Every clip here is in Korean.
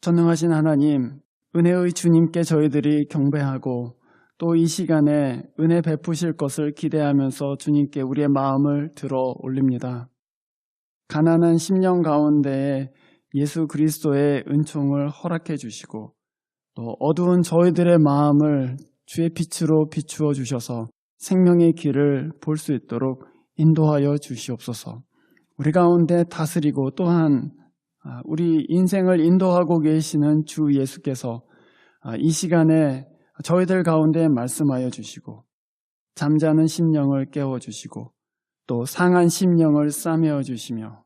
전능하신 하나님, 은혜의 주님께 저희들이 경배하고 또 이 시간에 은혜 베푸실 것을 기대하면서 주님께 우리의 마음을 들어 올립니다. 가난한 심령 가운데에 예수 그리스도의 은총을 허락해 주시고 또 어두운 저희들의 마음을 주의 빛으로 비추어 주셔서 생명의 길을 볼 수 있도록 인도하여 주시옵소서. 우리 가운데 다스리고 또한 우리 인생을 인도하고 계시는 주 예수께서 이 시간에 저희들 가운데 말씀하여 주시고 잠자는 심령을 깨워주시고 또 상한 심령을 싸매어 주시며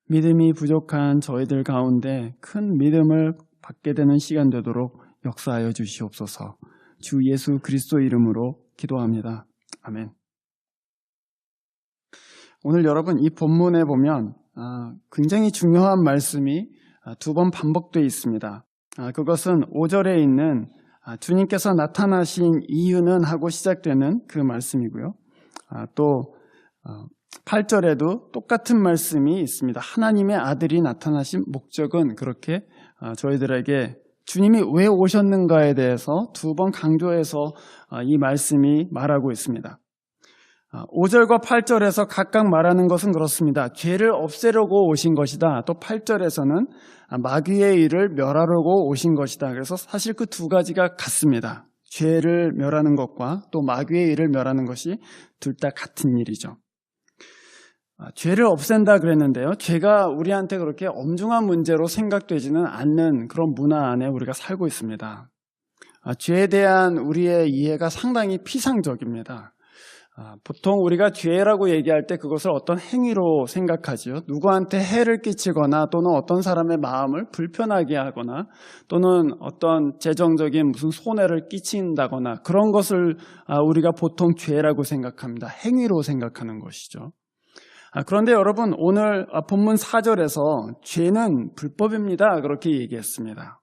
믿음이 부족한 저희들 가운데 큰 믿음을 받게 되는 시간 되도록 역사하여 주시옵소서. 주 예수 그리스도 이름으로 기도합니다. 아멘. 오늘 여러분 이 본문에 보면 굉장히 중요한 말씀이 두 번 반복되어 있습니다. 그것은 5절에 있는 주님께서 나타나신 이유는 하고 시작되는 그 말씀이고요. 또 8절에도 똑같은 말씀이 있습니다. 하나님의 아들이 나타나신 목적은 그렇게 저희들에게 주님이 왜 오셨는가에 대해서 두 번 강조해서 이 말씀이 말하고 있습니다. 5절과 8절에서 각각 말하는 것은 그렇습니다. 죄를 없애려고 오신 것이다. 또 8절에서는 마귀의 일을 멸하려고 오신 것이다. 그래서 사실 그 두 가지가 같습니다. 죄를 멸하는 것과 또 마귀의 일을 멸하는 것이 둘 다 같은 일이죠. 죄를 없앤다 그랬는데요. 죄가 우리한테 그렇게 엄중한 문제로 생각되지는 않는 그런 문화 안에 우리가 살고 있습니다. 죄에 대한 우리의 이해가 상당히 피상적입니다. 보통 우리가 죄라고 얘기할 때 그것을 어떤 행위로 생각하지요. 누구한테 해를 끼치거나 또는 어떤 사람의 마음을 불편하게 하거나 또는 어떤 재정적인 무슨 손해를 끼친다거나 그런 것을 우리가 보통 죄라고 생각합니다. 행위로 생각하는 것이죠. 그런데 여러분 오늘 본문 4절에서 죄는 불법입니다. 그렇게 얘기했습니다.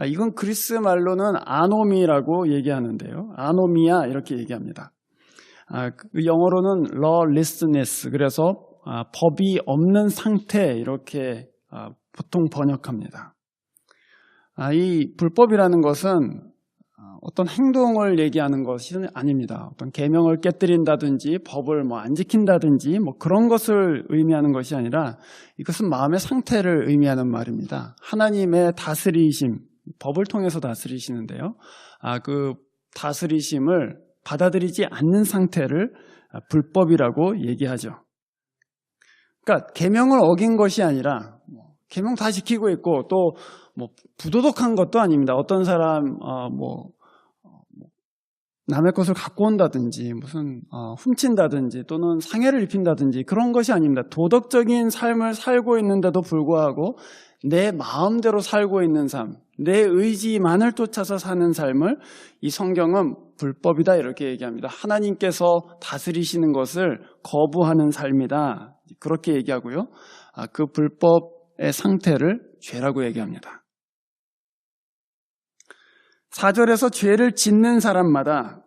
이건 그리스 말로는 아노미라고 얘기하는데요. 아노미아 이렇게 얘기합니다. 영어로는 lawlessness, 그래서 법이 없는 상태 이렇게 보통 번역합니다. 이 불법이라는 것은 어떤 행동을 얘기하는 것이 아닙니다. 어떤 계명을 깨뜨린다든지 법을 안 지킨다든지 그런 것을 의미하는 것이 아니라 이것은 마음의 상태를 의미하는 말입니다. 하나님의 다스리심, 법을 통해서 다스리시는데요. 그 다스리심을 받아들이지 않는 상태를 불법이라고 얘기하죠. 그러니까 계명을 어긴 것이 아니라 계명 다 지키고 있고 또 부도덕한 것도 아닙니다. 어떤 사람 남의 것을 갖고 온다든지 무슨 훔친다든지 또는 상해를 입힌다든지 그런 것이 아닙니다. 도덕적인 삶을 살고 있는데도 불구하고 내 마음대로 살고 있는 삶, 내 의지만을 쫓아서 사는 삶을 이 성경은 불법이다 이렇게 얘기합니다. 하나님께서 다스리시는 것을 거부하는 삶이다 그렇게 얘기하고요. 그 불법의 상태를 죄라고 얘기합니다. 4절에서 죄를 짓는 사람마다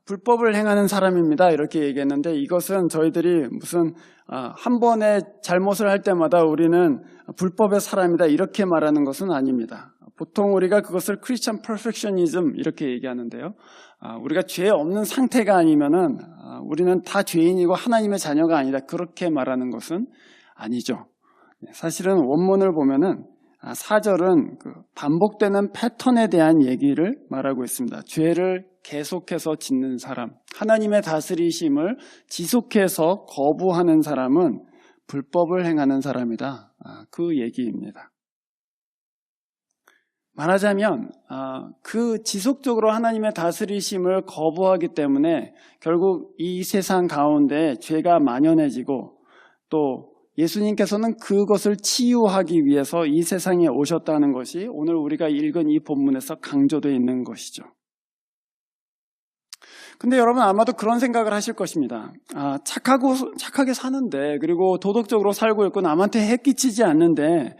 불법을 행하는 사람입니다 이렇게 얘기했는데 이것은 저희들이 무슨 한 번의 잘못을 할 때마다 우리는 불법의 사람이다 이렇게 말하는 것은 아닙니다. 보통 우리가 그것을 크리스천 퍼펙셔니즘 이렇게 얘기하는데요. 우리가 죄 없는 상태가 아니면은 우리는 다 죄인이고 하나님의 자녀가 아니다 그렇게 말하는 것은 아니죠. 사실은 원문을 보면은 4절은 그 반복되는 패턴에 대한 얘기를 말하고 있습니다. 죄를 계속해서 짓는 사람, 하나님의 다스리심을 지속해서 거부하는 사람은 불법을 행하는 사람이다. 그 얘기입니다. 말하자면 그 지속적으로 하나님의 다스리심을 거부하기 때문에 결국 이 세상 가운데 죄가 만연해지고 또 예수님께서는 그것을 치유하기 위해서 이 세상에 오셨다는 것이 오늘 우리가 읽은 이 본문에서 강조되어 있는 것이죠. 근데 여러분 아마도 그런 생각을 하실 것입니다. 착하게 사는데 그리고 도덕적으로 살고 있고 남한테 해 끼치지 않는데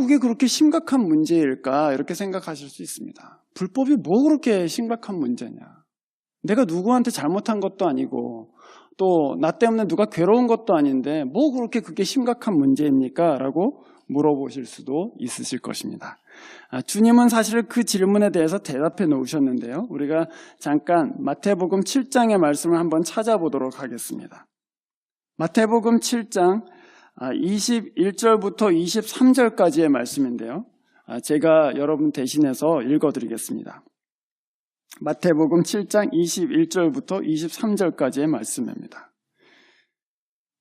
그게 그렇게 심각한 문제일까 이렇게 생각하실 수 있습니다. 불법이 그렇게 심각한 문제냐. 내가 누구한테 잘못한 것도 아니고 또 나 때문에 누가 괴로운 것도 아닌데 그렇게 그게 심각한 문제입니까? 라고 물어보실 수도 있으실 것입니다. 주님은 사실 그 질문에 대해서 대답해 놓으셨는데요. 우리가 잠깐 마태복음 7장의 말씀을 한번 찾아보도록 하겠습니다. 마태복음 7장 21절부터 23절까지의 말씀인데요. 제가 여러분 대신해서 읽어드리겠습니다. 마태복음 7장 21절부터 23절까지의 말씀입니다.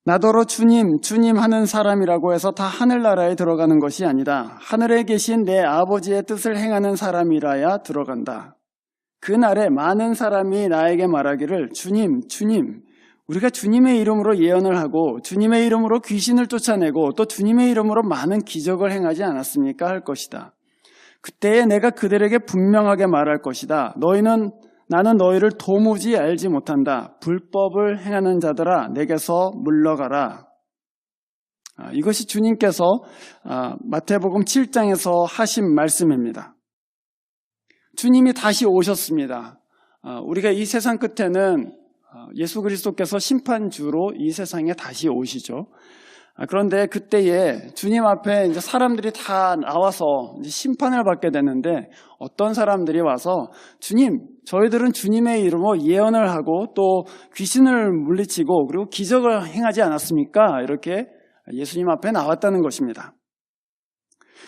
나더러 주님, 주님 하는 사람이라고 해서 다 하늘나라에 들어가는 것이 아니다. 하늘에 계신 내 아버지의 뜻을 행하는 사람이라야 들어간다. 그날에 많은 사람이 나에게 말하기를 주님, 주님, 우리가 주님의 이름으로 예언을 하고 주님의 이름으로 귀신을 쫓아내고 또 주님의 이름으로 많은 기적을 행하지 않았습니까? 할 것이다. 그때에 내가 그들에게 분명하게 말할 것이다. 나는 너희를 도무지 알지 못한다. 불법을 행하는 자들아 내게서 물러가라. 이것이 주님께서 마태복음 7장에서 하신 말씀입니다. 주님이 다시 오셨습니다. 우리가 이 세상 끝에는 예수 그리스도께서 심판주로 이 세상에 다시 오시죠. 그런데 그때에 주님 앞에 이제 사람들이 다 나와서 이제 심판을 받게 되는데 어떤 사람들이 와서 주님, 저희들은 주님의 이름으로 예언을 하고 또 귀신을 물리치고 그리고 기적을 행하지 않았습니까? 이렇게 예수님 앞에 나왔다는 것입니다.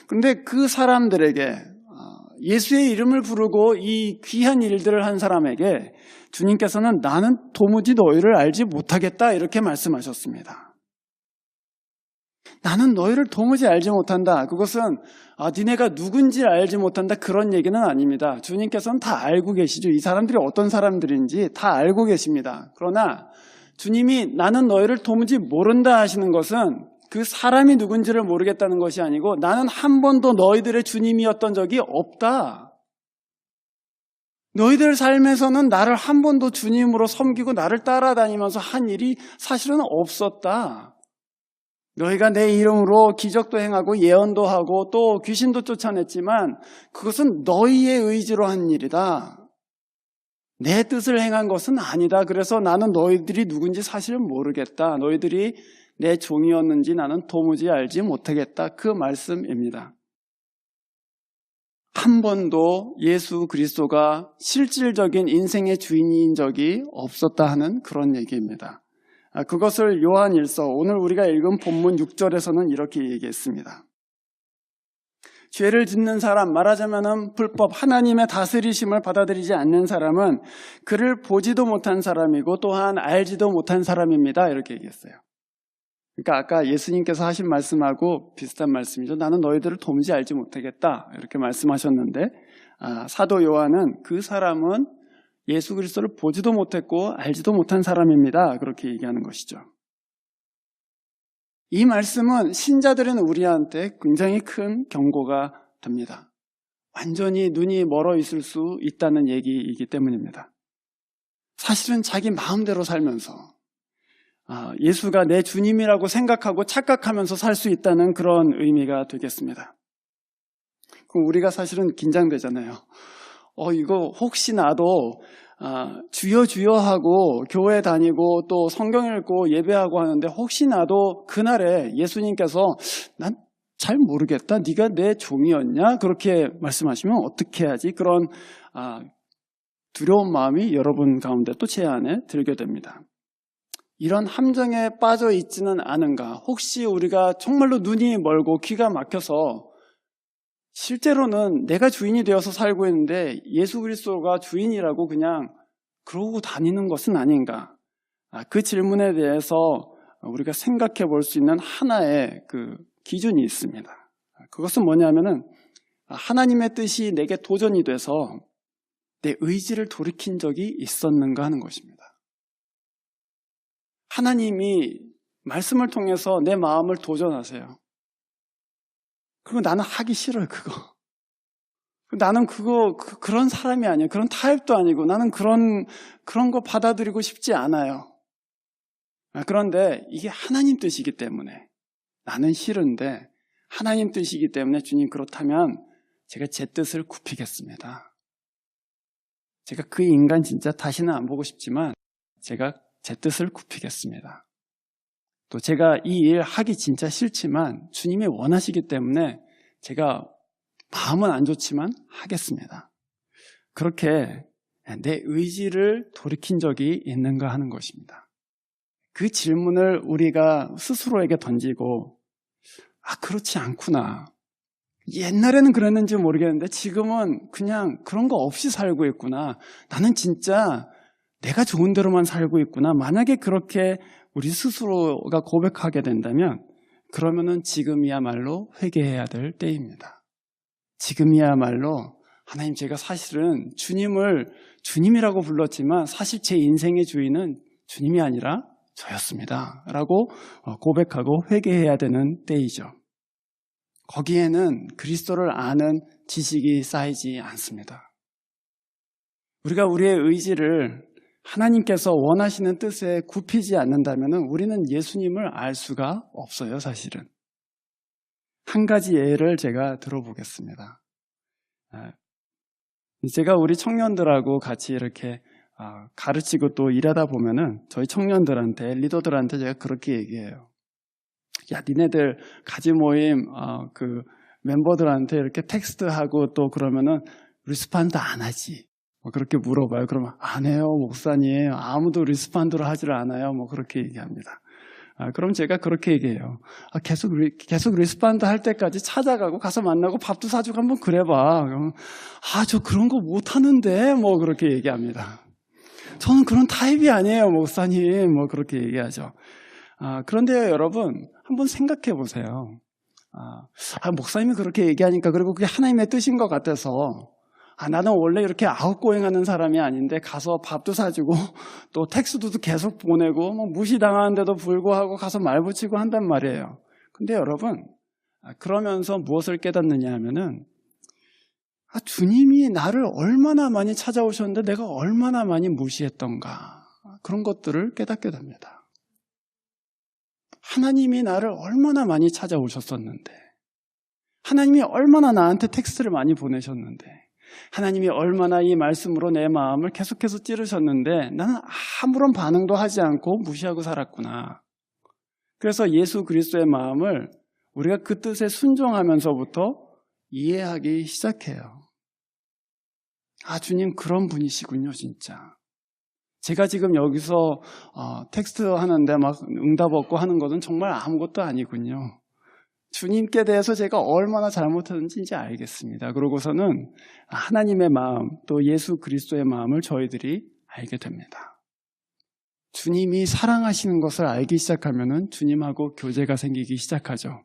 그런데 그 사람들에게 예수의 이름을 부르고 이 귀한 일들을 한 사람에게 주님께서는 나는 도무지 너희를 알지 못하겠다 이렇게 말씀하셨습니다. 나는 너희를 도무지 알지 못한다. 그것은 니네가 누군지 알지 못한다 그런 얘기는 아닙니다. 주님께서는 다 알고 계시죠. 이 사람들이 어떤 사람들인지 다 알고 계십니다. 그러나 주님이 나는 너희를 도무지 모른다 하시는 것은 그 사람이 누군지를 모르겠다는 것이 아니고 나는 한 번도 너희들의 주님이었던 적이 없다. 너희들 삶에서는 나를 한 번도 주님으로 섬기고 나를 따라다니면서 한 일이 사실은 없었다. 너희가 내 이름으로 기적도 행하고 예언도 하고 또 귀신도 쫓아냈지만 그것은 너희의 의지로 한 일이다. 내 뜻을 행한 것은 아니다. 그래서 나는 너희들이 누군지 사실은 모르겠다. 너희들이 내 종이었는지 나는 도무지 알지 못하겠다. 그 말씀입니다. 한 번도 예수 그리스도가 실질적인 인생의 주인인 적이 없었다 하는 그런 얘기입니다. 그것을 요한일서 오늘 우리가 읽은 본문 6절에서는 이렇게 얘기했습니다. 죄를 짓는 사람, 말하자면 불법 하나님의 다스리심을 받아들이지 않는 사람은 그를 보지도 못한 사람이고 또한 알지도 못한 사람입니다. 이렇게 얘기했어요. 그러니까 아까 예수님께서 하신 말씀하고 비슷한 말씀이죠. 나는 너희들을 도무지 알지 못하겠다 이렇게 말씀하셨는데 사도 요한은 그 사람은 예수 그리스도를 보지도 못했고 알지도 못한 사람입니다. 그렇게 얘기하는 것이죠. 이 말씀은 신자들인 우리한테 굉장히 큰 경고가 됩니다. 완전히 눈이 멀어 있을 수 있다는 얘기이기 때문입니다. 사실은 자기 마음대로 살면서 예수가 내 주님이라고 생각하고 착각하면서 살 수 있다는 그런 의미가 되겠습니다. 그럼 우리가 사실은 긴장되잖아요. 이거 혹시 나도 주여 주여 하고 교회 다니고 또 성경 읽고 예배하고 하는데 혹시 나도 그날에 예수님께서 난 잘 모르겠다. 네가 내 종이었냐? 그렇게 말씀하시면 어떻게 해야지? 그런 두려운 마음이 여러분 가운데 또 제 안에 들게 됩니다. 이런 함정에 빠져 있지는 않은가? 혹시 우리가 정말로 눈이 멀고 귀가 막혀서 실제로는 내가 주인이 되어서 살고 있는데 예수 그리스도가 주인이라고 그냥 그러고 다니는 것은 아닌가? 그 질문에 대해서 우리가 생각해 볼 수 있는 하나의 그 기준이 있습니다. 그것은 뭐냐면은 하나님의 뜻이 내게 도전이 돼서 내 의지를 돌이킨 적이 있었는가 하는 것입니다. 하나님이 말씀을 통해서 내 마음을 도전하세요. 그리고 나는 하기 싫어요, 그거. 나는 그런 사람이 아니에요. 그런 타입도 아니고 나는 그런 거 받아들이고 싶지 않아요. 그런데 이게 하나님 뜻이기 때문에 나는 싫은데 하나님 뜻이기 때문에 주님 그렇다면 제가 제 뜻을 굽히겠습니다. 제가 그 인간 진짜 다시는 안 보고 싶지만 제가 제 뜻을 굽히겠습니다. 또 제가 이 일 하기 진짜 싫지만 주님이 원하시기 때문에 제가 마음은 안 좋지만 하겠습니다. 그렇게 내 의지를 돌이킨 적이 있는가 하는 것입니다. 그 질문을 우리가 스스로에게 던지고 그렇지 않구나. 옛날에는 그랬는지 모르겠는데 지금은 그냥 그런 거 없이 살고 있구나. 나는 진짜 내가 좋은 대로만 살고 있구나. 만약에 그렇게 우리 스스로가 고백하게 된다면 그러면은 지금이야말로 회개해야 될 때입니다. 지금이야말로 하나님, 제가 사실은 주님을 주님이라고 불렀지만 사실 제 인생의 주인은 주님이 아니라 저였습니다 라고 고백하고 회개해야 되는 때이죠. 거기에는 그리스도를 아는 지식이 쌓이지 않습니다. 우리가 우리의 의지를 하나님께서 원하시는 뜻에 굽히지 않는다면 우리는 예수님을 알 수가 없어요, 사실은. 한 가지 예를 제가 들어보겠습니다. 제가 우리 청년들하고 같이 이렇게 가르치고 또 일하다 보면은 저희 청년들한테, 리더들한테 제가 그렇게 얘기해요. 야, 니네들 가지 모임 그 멤버들한테 이렇게 텍스트하고 또 그러면은 리스폰드 안 하지? 뭐 그렇게 물어봐요. 그러면 안 해요, 목사님. 아무도 리스폰드를 하질 않아요. 뭐 그렇게 얘기합니다. 그럼 제가 그렇게 얘기해요. 계속 리스폰드 할 때까지 찾아가고 가서 만나고 밥도 사주고 한번 그래봐. 그러면 저 그런 거 못하는데 뭐 그렇게 얘기합니다. 저는 그런 타입이 아니에요, 목사님. 뭐 그렇게 얘기하죠. 그런데요, 여러분, 한번 생각해 보세요. 목사님이 그렇게 얘기하니까, 그리고 그게 하나님의 뜻인 것 같아서, 나는 원래 이렇게 아웃고잉하는 사람이 아닌데 가서 밥도 사주고 또 텍스트도 계속 보내고 뭐 무시당하는데도 불구하고 가서 말 붙이고 한단 말이에요. 근데 여러분, 그러면서 무엇을 깨닫느냐 하면은 주님이 나를 얼마나 많이 찾아오셨는데 내가 얼마나 많이 무시했던가, 그런 것들을 깨닫게 됩니다. 하나님이 나를 얼마나 많이 찾아오셨었는데, 하나님이 얼마나 나한테 텍스트를 많이 보내셨는데, 하나님이 얼마나 이 말씀으로 내 마음을 계속해서 찌르셨는데 나는 아무런 반응도 하지 않고 무시하고 살았구나. 그래서 예수 그리스도의 마음을 우리가 그 뜻에 순종하면서부터 이해하기 시작해요. 주님 그런 분이시군요, 진짜. 제가 지금 여기서 텍스트 하는데 막 응답 없고 하는 것은 정말 아무것도 아니군요. 주님께 대해서 제가 얼마나 잘못했는지 이제 알겠습니다. 그러고서는 하나님의 마음, 또 예수 그리스도의 마음을 저희들이 알게 됩니다. 주님이 사랑하시는 것을 알기 시작하면은 주님하고 교제가 생기기 시작하죠.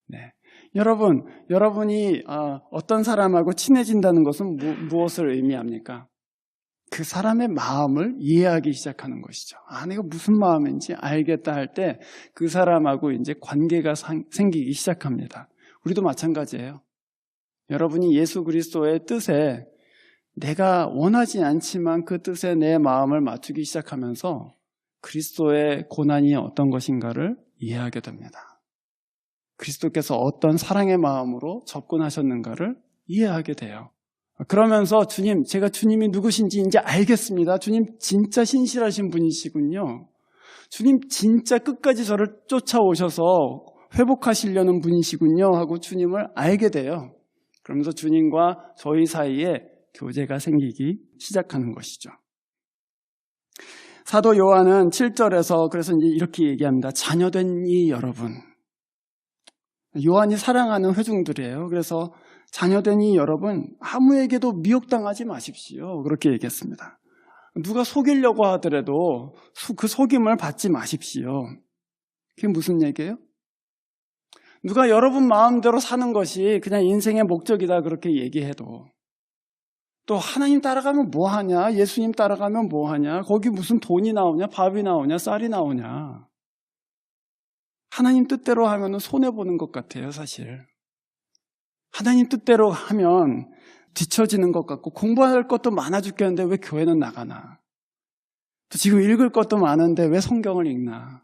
네. 여러분이 어떤 사람하고 친해진다는 것은 무엇을 의미합니까? 그 사람의 마음을 이해하기 시작하는 것이죠. 내가 무슨 마음인지 알겠다 할 때 그 사람하고 이제 관계가 생기기 시작합니다. 우리도 마찬가지예요. 여러분이 예수 그리스도의 뜻에 내가 원하지 않지만 그 뜻에 내 마음을 맞추기 시작하면서 그리스도의 고난이 어떤 것인가를 이해하게 됩니다. 그리스도께서 어떤 사랑의 마음으로 접근하셨는가를 이해하게 돼요. 그러면서 제가 주님이 누구신지 이제 알겠습니다. 주님 진짜 신실하신 분이시군요. 주님 진짜 끝까지 저를 쫓아오셔서 회복하시려는 분이시군요 하고 주님을 알게 돼요. 그러면서 주님과 저희 사이에 교제가 생기기 시작하는 것이죠. 사도 요한은 7절에서 그래서 이제 이렇게 얘기합니다. 자녀된 이 여러분. 요한이 사랑하는 회중들이에요. 그래서 자녀된 이 여러분, 아무에게도 미혹당하지 마십시오. 그렇게 얘기했습니다. 누가 속이려고 하더라도 그 속임을 받지 마십시오. 그게 무슨 얘기예요? 누가 여러분 마음대로 사는 것이 그냥 인생의 목적이다 그렇게 얘기해도, 또 하나님 따라가면 뭐하냐, 예수님 따라가면 뭐하냐, 거기 무슨 돈이 나오냐, 밥이 나오냐, 쌀이 나오냐. 하나님 뜻대로 하면 손해보는 것 같아요, 사실. 하나님 뜻대로 하면 뒤처지는 것 같고, 공부할 것도 많아 죽겠는데 왜 교회는 나가나? 또 지금 읽을 것도 많은데 왜 성경을 읽나?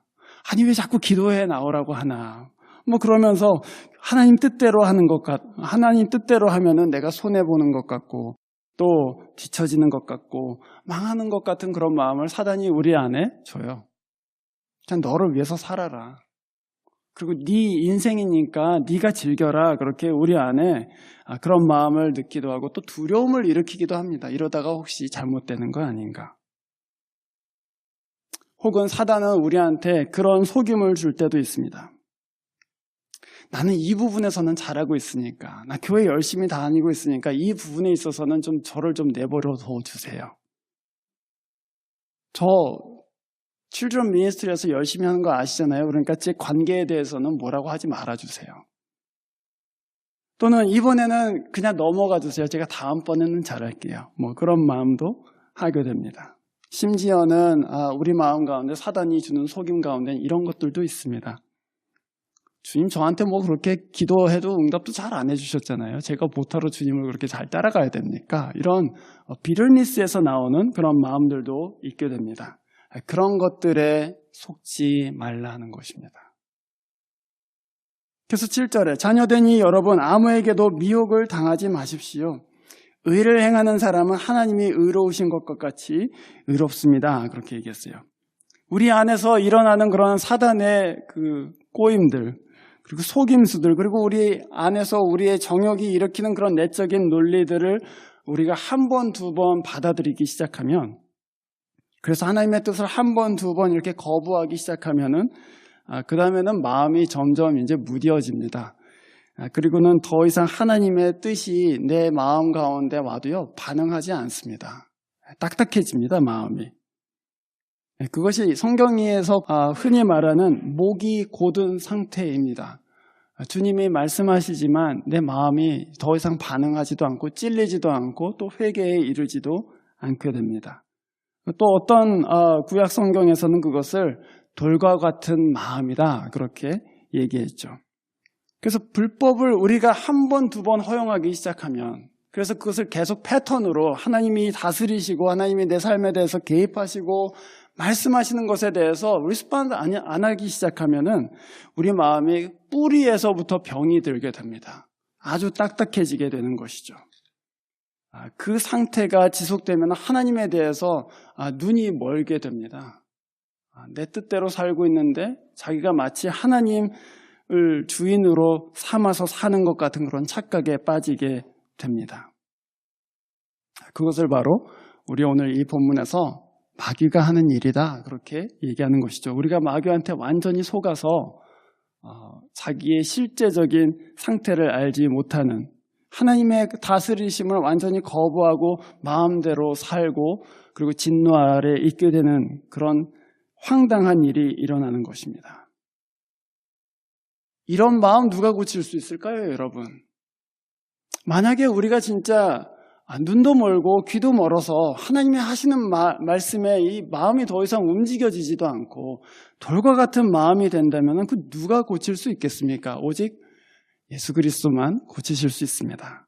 아니 왜 자꾸 기도회 나오라고 하나? 뭐 그러면서 하나님 뜻대로 하는 하나님 뜻대로 하면은 내가 손해보는 것 같고, 또 뒤처지는 것 같고, 망하는 것 같은 그런 마음을 사단이 우리 안에 줘요. 그냥 너를 위해서 살아라. 그리고 네 인생이니까 네가 즐겨라. 그렇게 우리 안에 그런 마음을 느끼기도 하고 또 두려움을 일으키기도 합니다. 이러다가 혹시 잘못되는 거 아닌가. 혹은 사단은 우리한테 그런 속임을 줄 때도 있습니다. 나는 이 부분에서는 잘하고 있으니까, 나 교회 열심히 다니고 있으니까 이 부분에 있어서는 좀 저를 좀 내버려 둬 주세요. 저 칠드런 미니스트리에서 열심히 하는 거 아시잖아요. 그러니까 제 관계에 대해서는 뭐라고 하지 말아주세요. 또는 이번에는 그냥 넘어가 주세요. 제가 다음번에는 잘할게요. 뭐 그런 마음도 하게 됩니다. 심지어는 우리 마음 가운데 사단이 주는 속임 가운데 이런 것들도 있습니다. 주님 저한테 뭐 그렇게 기도해도 응답도 잘 안 해주셨잖아요. 제가 못하러 주님을 그렇게 잘 따라가야 됩니까? 이런 비르니스에서 나오는 그런 마음들도 있게 됩니다. 그런 것들에 속지 말라 하는 것입니다. 그래서 7절에 자녀되니 여러분 아무에게도 미혹을 당하지 마십시오. 의를 행하는 사람은 하나님이 의로우신 것과 같이 의롭습니다. 그렇게 얘기했어요. 우리 안에서 일어나는 그런 사단의 그 꼬임들 그리고 속임수들 그리고 우리 안에서 우리의 정욕이 일으키는 그런 내적인 논리들을 우리가 한 번, 두 번 받아들이기 시작하면 그래서 하나님의 뜻을 한 번, 두 번 이렇게 거부하기 시작하면은 그 다음에는 마음이 점점 이제 무뎌집니다. 그리고는 더 이상 하나님의 뜻이 내 마음 가운데 와도요 반응하지 않습니다. 딱딱해집니다 마음이. 그것이 성경에서 흔히 말하는 목이 고든 상태입니다. 주님이 말씀하시지만 내 마음이 더 이상 반응하지도 않고 찔리지도 않고 또 회개에 이르지도 않게 됩니다. 또 어떤 구약 성경에서는 그것을 돌과 같은 마음이다 그렇게 얘기했죠. 그래서 불법을 우리가 한 번, 두 번 허용하기 시작하면 그래서 그것을 계속 패턴으로 하나님이 다스리시고 하나님이 내 삶에 대해서 개입하시고 말씀하시는 것에 대해서 리스폰드 안 하기 시작하면은 우리 마음이 뿌리에서부터 병이 들게 됩니다. 아주 딱딱해지게 되는 것이죠. 그 상태가 지속되면 하나님에 대해서 눈이 멀게 됩니다. 내 뜻대로 살고 있는데 자기가 마치 하나님을 주인으로 삼아서 사는 것 같은 그런 착각에 빠지게 됩니다. 그것을 바로 우리 오늘 이 본문에서 마귀가 하는 일이다 그렇게 얘기하는 것이죠. 우리가 마귀한테 완전히 속아서 자기의 실제적인 상태를 알지 못하는 하나님의 다스리심을 완전히 거부하고 마음대로 살고 그리고 진노 아래 있게 되는 그런 황당한 일이 일어나는 것입니다. 이런 마음 누가 고칠 수 있을까요, 여러분? 만약에 우리가 진짜 눈도 멀고 귀도 멀어서 하나님이 하시는 말씀에 이 마음이 더 이상 움직여지지도 않고 돌과 같은 마음이 된다면 그 누가 고칠 수 있겠습니까? 오직 예수 그리스도만 고치실 수 있습니다.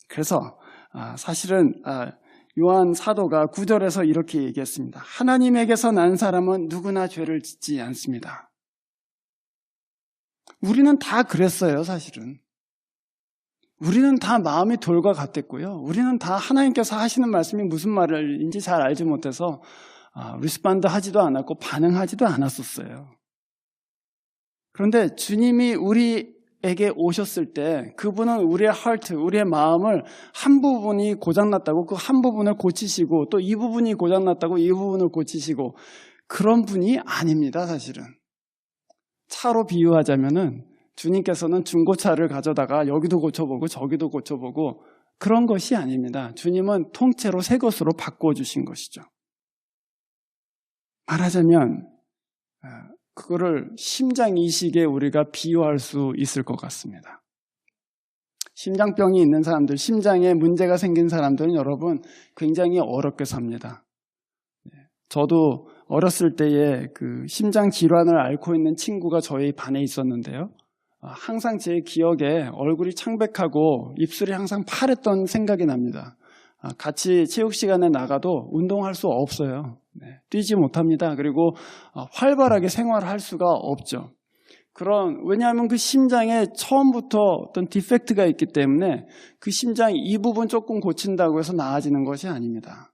그래서 사실은 요한 사도가 9절에서 이렇게 얘기했습니다. 하나님에게서 난 사람은 누구나 죄를 짓지 않습니다. 우리는 다 그랬어요, 사실은. 우리는 다 마음이 돌과 같았고요. 우리는 다 하나님께서 하시는 말씀이 무슨 말인지 잘 알지 못해서 리스폰드 하지도 않았고 반응하지도 않았었어요. 그런데 주님이 우리에게 오셨을 때 그분은 우리의 하트, 우리의 마음을 한 부분이 고장났다고 그 한 부분을 고치시고 또 이 부분이 고장났다고 이 부분을 고치시고 그런 분이 아닙니다, 사실은. 차로 비유하자면은 주님께서는 중고차를 가져다가 여기도 고쳐보고 저기도 고쳐보고 그런 것이 아닙니다. 주님은 통째로 새 것으로 바꿔주신 것이죠. 말하자면 그거를 심장 이식에 우리가 비유할 수 있을 것 같습니다. 심장병이 있는 사람들, 심장에 문제가 생긴 사람들은 여러분 굉장히 어렵게 삽니다. 저도 어렸을 때에 그 심장 질환을 앓고 있는 친구가 저희 반에 있었는데요. 항상 제 기억에 얼굴이 창백하고 입술이 항상 파랬던 생각이 납니다. 같이 체육 시간에 나가도 운동할 수 없어요. 뛰지 못합니다. 그리고 활발하게 생활할 수가 없죠. 왜냐하면 그 심장에 처음부터 어떤 디펙트가 있기 때문에 그 심장 이 부분 조금 고친다고 해서 나아지는 것이 아닙니다.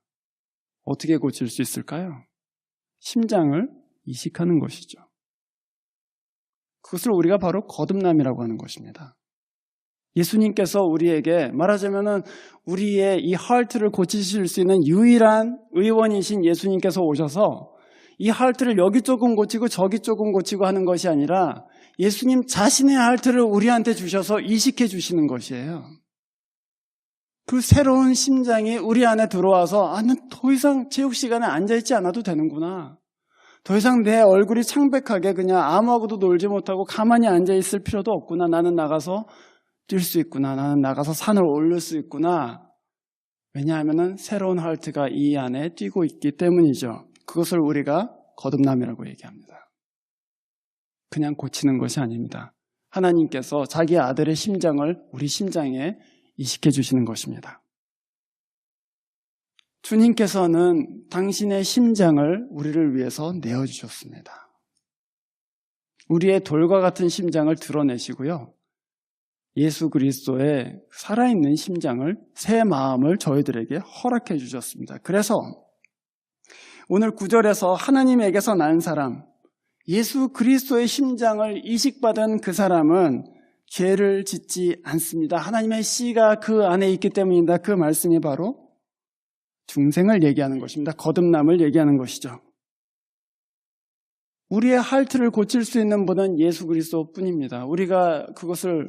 어떻게 고칠 수 있을까요? 심장을 이식하는 것이죠. 그것을 우리가 바로 거듭남이라고 하는 것입니다. 예수님께서 우리에게 말하자면은 우리의 이 하트를 고치실 수 있는 유일한 의원이신 예수님께서 오셔서 이 하트를 여기 조금 고치고 저기 조금 고치고 하는 것이 아니라 예수님 자신의 하트를 우리한테 주셔서 이식해 주시는 것이에요. 그 새로운 심장이 우리 안에 들어와서 나는 더 이상 체육 시간에 앉아있지 않아도 되는구나. 더 이상 내 얼굴이 창백하게 그냥 아무하고도 놀지 못하고 가만히 앉아있을 필요도 없구나. 나는 나가서 뛸 수 있구나. 나는 나가서 산을 오를 수 있구나. 왜냐하면 새로운 하트가 이 안에 뛰고 있기 때문이죠. 그것을 우리가 거듭남이라고 얘기합니다. 그냥 고치는 것이 아닙니다. 하나님께서 자기 아들의 심장을 우리 심장에 이식해 주시는 것입니다. 주님께서는 당신의 심장을 우리를 위해서 내어주셨습니다. 우리의 돌과 같은 심장을 드러내시고요. 예수 그리스도의 살아있는 심장을, 새 마음을 저희들에게 허락해 주셨습니다. 그래서 오늘 9절에서 하나님에게서 난 사람, 예수 그리스도의 심장을 이식받은 그 사람은 죄를 짓지 않습니다. 하나님의 씨가 그 안에 있기 때문입니다. 그 말씀이 바로 중생을 얘기하는 것입니다. 거듭남을 얘기하는 것이죠. 우리의 할트를 고칠 수 있는 분은 예수 그리스도뿐입니다. 우리가 그것을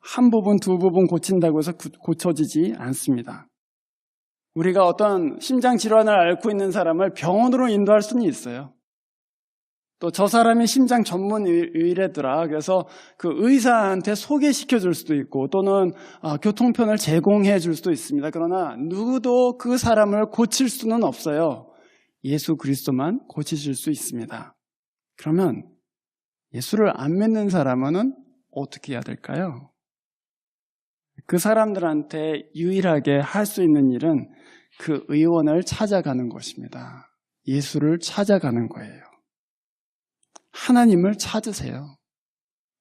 한 부분, 두 부분 고친다고 해서 고쳐지지 않습니다. 우리가 어떤 심장 질환을 앓고 있는 사람을 병원으로 인도할 수는 있어요. 또 저 사람이 심장 전문 의래더라. 그래서 그 의사한테 소개시켜 줄 수도 있고 또는 교통편을 제공해 줄 수도 있습니다. 그러나 누구도 그 사람을 고칠 수는 없어요. 예수 그리스도만 고치실 수 있습니다. 그러면 예수를 안 믿는 사람은 어떻게 해야 될까요? 그 사람들한테 유일하게 할 수 있는 일은 그 의원을 찾아가는 것입니다. 예수를 찾아가는 거예요. 하나님을 찾으세요.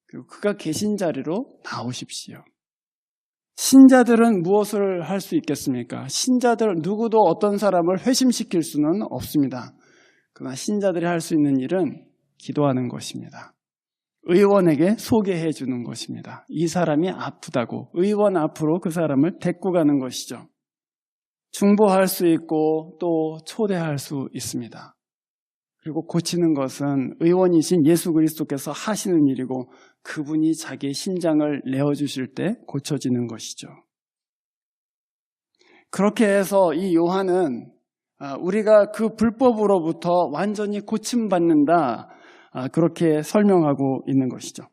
그리고 그가 계신 자리로 나오십시오. 신자들은 무엇을 할 수 있겠습니까? 신자들 누구도 어떤 사람을 회심시킬 수는 없습니다. 그러나 신자들이 할 수 있는 일은 기도하는 것입니다. 의원에게 소개해 주는 것입니다. 이 사람이 아프다고 의원 앞으로 그 사람을 데리고 가는 것이죠. 중보할 수 있고 또 초대할 수 있습니다. 그리고 고치는 것은 의원이신 예수 그리스도께서 하시는 일이고 그분이 자기의 심장을 내어주실 때 고쳐지는 것이죠. 그렇게 해서 이 요한은 우리가 그 불법으로부터 완전히 고침받는다, 그렇게 설명하고 있는 것이죠.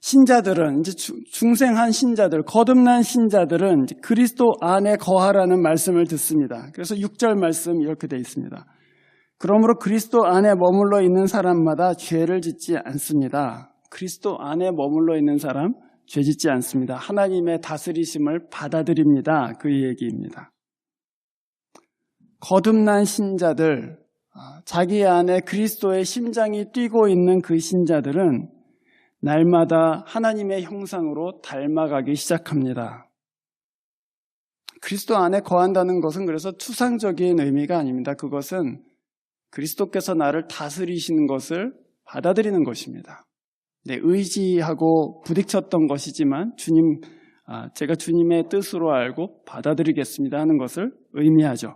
신자들은 이제 중생한 신자들, 거듭난 신자들은 이제 그리스도 안에 거하라는 말씀을 듣습니다. 그래서 6절 말씀 이렇게 되어 있습니다. 그러므로 그리스도 안에 머물러 있는 사람마다 죄를 짓지 않습니다. 그리스도 안에 머물러 있는 사람 죄 짓지 않습니다. 하나님의 다스리심을 받아들입니다. 그 얘기입니다. 거듭난 신자들, 자기 안에 그리스도의 심장이 뛰고 있는 그 신자들은 날마다 하나님의 형상으로 닮아가기 시작합니다. 그리스도 안에 거한다는 것은 그래서 추상적인 의미가 아닙니다. 그것은 그리스도께서 나를 다스리시는 것을 받아들이는 것입니다. 네, 의지하고 부딪혔던 것이지만 제가 주님의 뜻으로 알고 받아들이겠습니다 하는 것을 의미하죠.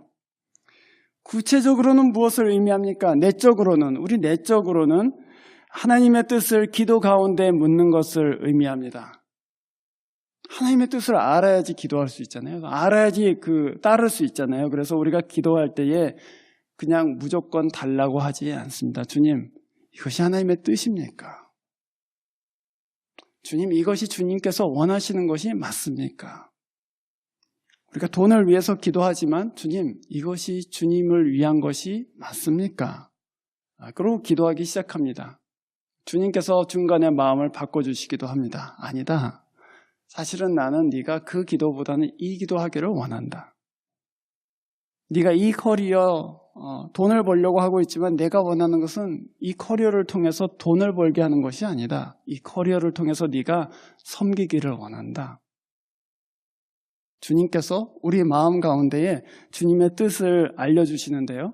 구체적으로는 무엇을 의미합니까? 우리 내적으로는 하나님의 뜻을 기도 가운데 묻는 것을 의미합니다. 하나님의 뜻을 알아야지 기도할 수 있잖아요. 알아야지 따를 수 있잖아요. 그래서 우리가 기도할 때에 그냥 무조건 달라고 하지 않습니다. 주님, 이것이 하나님의 뜻입니까? 주님, 이것이 주님께서 원하시는 것이 맞습니까? 우리가 돈을 위해서 기도하지만 주님, 이것이 주님을 위한 것이 맞습니까? 그러고 기도하기 시작합니다. 주님께서 중간에 마음을 바꿔주시기도 합니다. 아니다. 사실은 나는 네가 그 기도보다는 이 기도하기를 원한다. 네가 이 커리어, 돈을 벌려고 하고 있지만 내가 원하는 것은 이 커리어를 통해서 돈을 벌게 하는 것이 아니다. 이 커리어를 통해서 네가 섬기기를 원한다. 주님께서 우리 마음 가운데에 주님의 뜻을 알려주시는데요.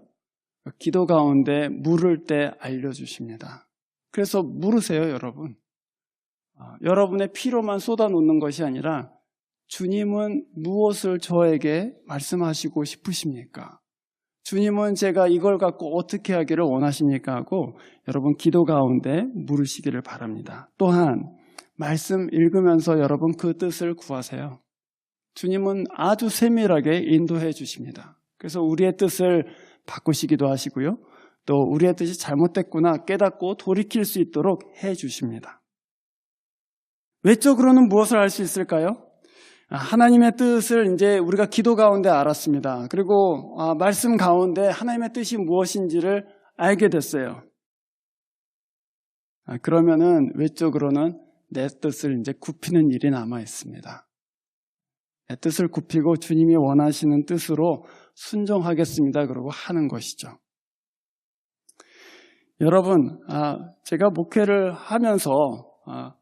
기도 가운데 물을 때 알려주십니다. 그래서 물으세요, 여러분. 여러분의 피로만 쏟아놓는 것이 아니라 주님은 무엇을 저에게 말씀하시고 싶으십니까? 주님은 제가 이걸 갖고 어떻게 하기를 원하십니까? 하고 여러분 기도 가운데 물으시기를 바랍니다. 또한 말씀 읽으면서 여러분 그 뜻을 구하세요. 주님은 아주 세밀하게 인도해 주십니다. 그래서 우리의 뜻을 바꾸시기도 하시고요. 또 우리의 뜻이 잘못됐구나 깨닫고 돌이킬 수 있도록 해 주십니다. 외적으로는 무엇을 할 수 있을까요? 하나님의 뜻을 이제 우리가 기도 가운데 알았습니다. 그리고 말씀 가운데 하나님의 뜻이 무엇인지를 알게 됐어요. 그러면은 외적으로는 내 뜻을 이제 굽히는 일이 남아 있습니다. 내 뜻을 굽히고 주님이 원하시는 뜻으로 순종하겠습니다. 그러고 하는 것이죠. 여러분, 제가 목회를 하면서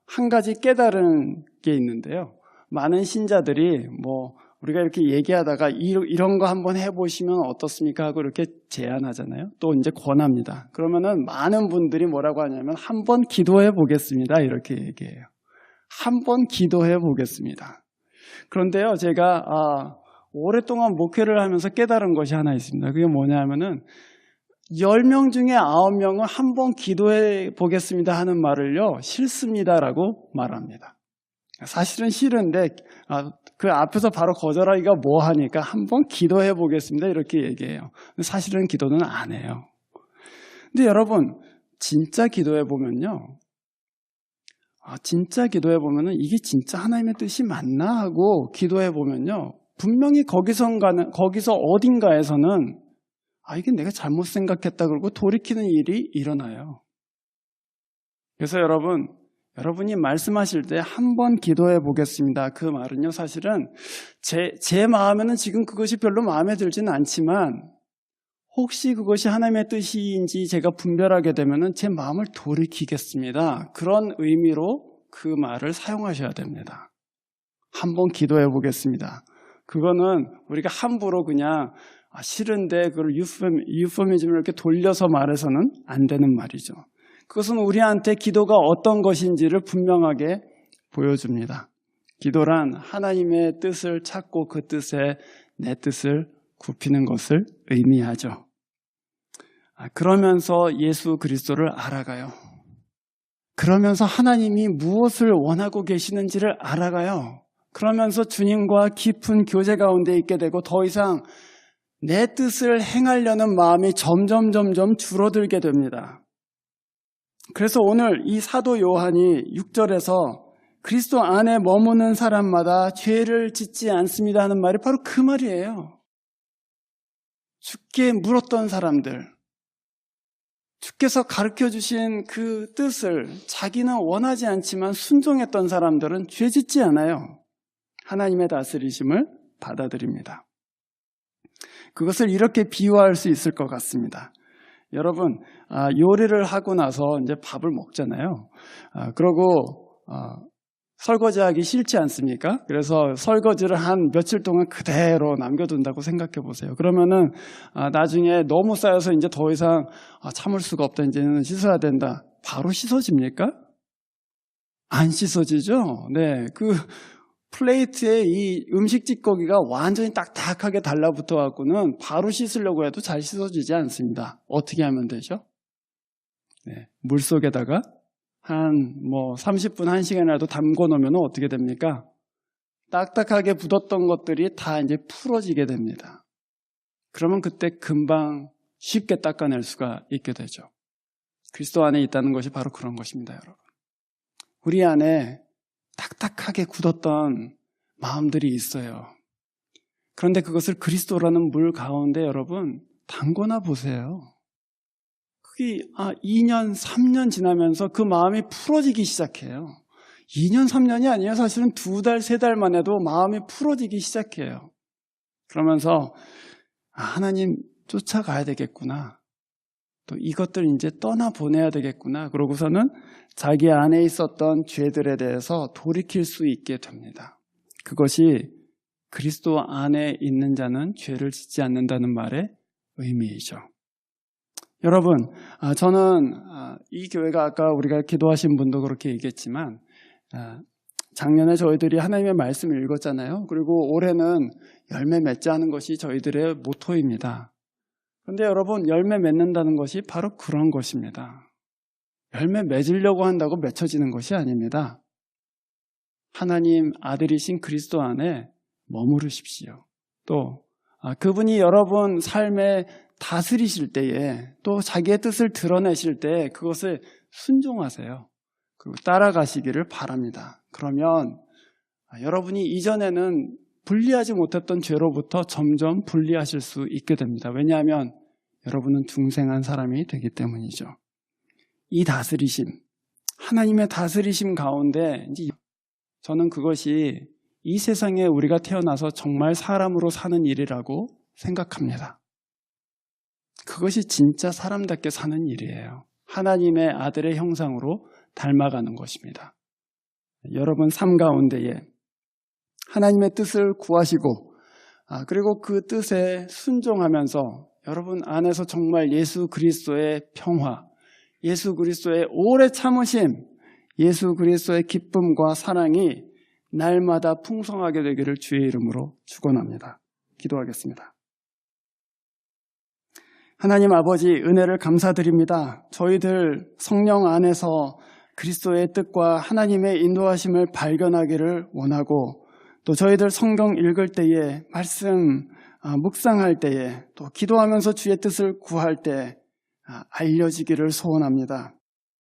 한 가지 깨달은 게 있는데요. 많은 신자들이 우리가 이렇게 얘기하다가 이런 거 한번 해보시면 어떻습니까? 하고 이렇게 제안하잖아요. 또 이제 권합니다. 그러면은 많은 분들이 뭐라고 하냐면 한번 기도해 보겠습니다. 이렇게 얘기해요. 한번 기도해 보겠습니다. 그런데요, 제가 오랫동안 목회를 하면서 깨달은 것이 하나 있습니다. 그게 뭐냐면은 10명 중에 9명은 한번 기도해 보겠습니다 하는 말을요, 싫습니다라고 말합니다. 사실은 싫은데 그 앞에서 바로 거절하기가 뭐하니까 한번 기도해 보겠습니다 이렇게 얘기해요. 사실은 기도는 안 해요. 근데 여러분 진짜 기도해 보면요, 진짜 기도해 보면은 이게 진짜 하나님의 뜻이 맞나 하고 기도해 보면요, 분명히 거기서 어딘가에서는 이게 내가 잘못 생각했다 그러고 돌이키는 일이 일어나요. 그래서 여러분이 말씀하실 때 한번 기도해 보겠습니다. 그 말은요, 사실은 제 마음에는 지금 그것이 별로 마음에 들지는 않지만 혹시 그것이 하나님의 뜻인지 제가 분별하게 되면은 제 마음을 돌이키겠습니다. 그런 의미로 그 말을 사용하셔야 됩니다. 한번 기도해 보겠습니다. 그거는 우리가 함부로 그냥 싫은데 그걸 유포미즘을 이렇게 돌려서 말해서는 안 되는 말이죠. 그것은 우리한테 기도가 어떤 것인지를 분명하게 보여줍니다. 기도란 하나님의 뜻을 찾고 그 뜻에 내 뜻을 굽히는 것을 의미하죠. 그러면서 예수 그리스도를 알아가요. 그러면서 하나님이 무엇을 원하고 계시는지를 알아가요. 그러면서 주님과 깊은 교제 가운데 있게 되고 더 이상 내 뜻을 행하려는 마음이 점점 줄어들게 됩니다. 그래서 오늘 이 사도 요한이 6절에서 그리스도 안에 머무는 사람마다 죄를 짓지 않습니다 하는 말이 바로 그 말이에요. 주께 물었던 사람들, 주께서 가르쳐 주신 그 뜻을 자기는 원하지 않지만 순종했던 사람들은 죄 짓지 않아요. 하나님의 다스리심을 받아들입니다. 그것을 이렇게 비유할 수 있을 것 같습니다. 여러분, 요리를 하고 나서 이제 밥을 먹잖아요. 그러고 설거지하기 싫지 않습니까? 그래서 설거지를 한 며칠 동안 그대로 남겨둔다고 생각해 보세요. 그러면은 나중에 너무 쌓여서 이제 더 이상 참을 수가 없다, 이제는 씻어야 된다. 바로 씻어집니까? 안 씻어지죠? 네, 그 플레이트에 이 음식 찌꺼기가 완전히 딱딱하게 달라붙어 갖고는 바로 씻으려고 해도 잘 씻어지지 않습니다. 어떻게 하면 되죠? 네, 물 속에다가 한 30분, 1시간이라도 담궈 놓으면 어떻게 됩니까? 딱딱하게 굳었던 것들이 다 이제 풀어지게 됩니다. 그러면 그때 금방 쉽게 닦아낼 수가 있게 되죠. 그리스도 안에 있다는 것이 바로 그런 것입니다, 여러분. 우리 안에 딱딱하게 굳었던 마음들이 있어요. 그런데 그것을 그리스도라는 물 가운데 여러분 담궈나 보세요. 그게 2년, 3년 지나면서 그 마음이 풀어지기 시작해요. 2년, 3년이 아니에요. 사실은 2달, 3달 만에도 마음이 풀어지기 시작해요. 그러면서 하나님 쫓아가야 되겠구나. 또 이것들 이제 떠나보내야 되겠구나. 그러고서는 자기 안에 있었던 죄들에 대해서 돌이킬 수 있게 됩니다. 그것이 그리스도 안에 있는 자는 죄를 짓지 않는다는 말의 의미이죠. 여러분, 저는 이 교회가 아까 우리가 기도하신 분도 그렇게 얘기했지만 작년에 저희들이 하나님의 말씀을 읽었잖아요. 그리고 올해는 열매 맺지 않은 것이 저희들의 모토입니다. 그런데 여러분, 열매 맺는다는 것이 바로 그런 것입니다. 열매 맺으려고 한다고 맺혀지는 것이 아닙니다. 하나님 아들이신 그리스도 안에 머무르십시오. 또 그분이 여러분 삶에 다스리실 때에 또 자기의 뜻을 드러내실 때 그것을 순종하세요. 그리고 따라가시기를 바랍니다. 그러면 여러분이 이전에는 분리하지 못했던 죄로부터 점점 분리하실 수 있게 됩니다. 왜냐하면 여러분은 중생한 사람이 되기 때문이죠. 이 다스리심, 하나님의 다스리심 가운데 이제 저는 그것이 이 세상에 우리가 태어나서 정말 사람으로 사는 일이라고 생각합니다. 그것이 진짜 사람답게 사는 일이에요. 하나님의 아들의 형상으로 닮아가는 것입니다. 여러분 삶 가운데에 하나님의 뜻을 구하시고 그리고 그 뜻에 순종하면서 여러분 안에서 정말 예수 그리스도의 평화, 예수 그리스도의 오래 참으심, 예수 그리스도의 기쁨과 사랑이 날마다 풍성하게 되기를 주의 이름으로 축원합니다. 기도하겠습니다. 하나님 아버지, 은혜를 감사드립니다. 저희들 성령 안에서 그리스도의 뜻과 하나님의 인도하심을 발견하기를 원하고 또 저희들 성경 읽을 때에 말씀 묵상할 때에 또 기도하면서 주의 뜻을 구할 때 알려지기를 소원합니다.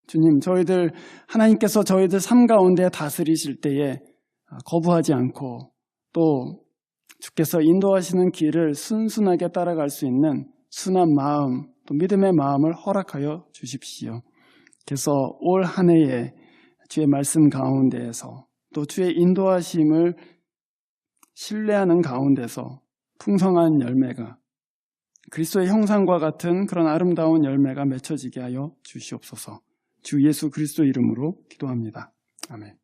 주님, 저희들 하나님께서 저희들 삶 가운데 다스리실 때에 거부하지 않고 또 주께서 인도하시는 길을 순순하게 따라갈 수 있는 순한 마음, 또 믿음의 마음을 허락하여 주십시오. 그래서 올 한 해에 주의 말씀 가운데에서 또 주의 인도하심을 신뢰하는 가운데서 풍성한 열매가 그리스도의 형상과 같은 그런 아름다운 열매가 맺혀지게 하여 주시옵소서. 주 예수 그리스도 이름으로 기도합니다. 아멘.